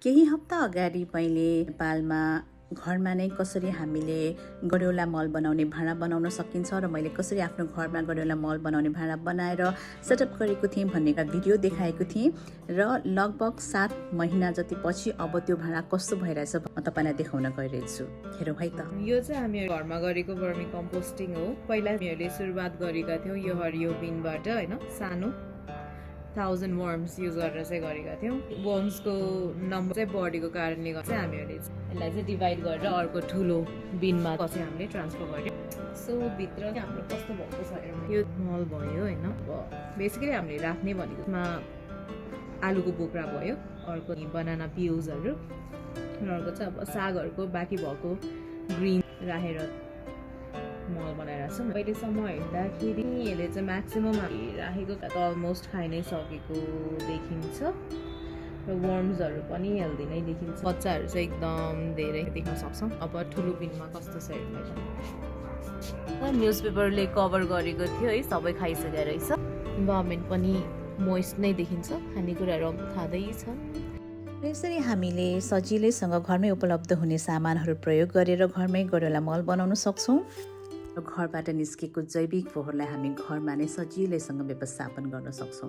केही हप्ता अगाडि मैले नेपालमा घरमा नै कसरी हामीले गड्यौला मल बनाउने भाँडा बनाउन सकिन्छ र मैले कसरी आफ्नो घरमा गड्यौला मल बनाउने भाँडा बनाएर सेटअप गरेको थिएँ भन्ने एउटा भिडियो देखाएको थिएँ र लगभग 7 महिना जति पछि अब त्यो भाँडा कस्तो भइरहेछ म तपाईलाई देखाउन गइरहेछु। हेरौँ है त। यो चाहिँ हामी घरमा गरेको वर्मी कम्पोस्टिङ हो। पहिला हामीले सुरुवात गरेका थियौँ यो हरियो बिनबाट हैन, सानो 1000 वर्म्स युज गरेर चाहिँ गरेका थियौँ। वर्म्सको नम्बर चाहिँ बढेको कारणले गर्दा चाहिँ हामीले यसलाई चाहिँ डिभाइड गरेर अर्को ठुलो बिनमा चाहिँ हामीले ट्रान्सफर गर्यौँ। सो भित्र चाहिँ हाम्रो कस्तो भएको छ यो मल भयो हैन। बेसिकली हामीले राख्ने भनेको मा आलुको बोक्रा भयो, अर्को बनाना पिउजहरू र अर्को चाहिँ अब सागहरूको बाँकी भएको ग्रिन राखेर मल बनाइरहेको छौँ। अहिलेसम्म हेर्दाखेरि यसले चाहिँ म्याक्सिमम राखेको त अलमोस्ट खाइ नै सकेको देखिन्छ र वर्म्सहरू पनि हेल्दी नै देखिन्छ। बच्चाहरू चाहिँ एकदम धेरै देख्न सक्छौँ। अब ठुलो बिनमा कस्तो छ हेर्नु। न्युज पेपरले कभर गरेको थियो है, सबै खाइसकेको रहेछ। इन्भाइरोमेन्ट पनि मोइस्ट नै देखिन्छ, खानेकुराहरू खाँदैछ। यसरी हामीले सजिलैसँग घरमै उपलब्ध हुने सामानहरू प्रयोग गरेर घरमै गड्यौला मल बनाउन सक्छौँ। घरबाट निस्केको जैविक फोहोरलाई हामी घरमा नै सजिलैसँग व्यवस्थापन गर्न सक्छौँ।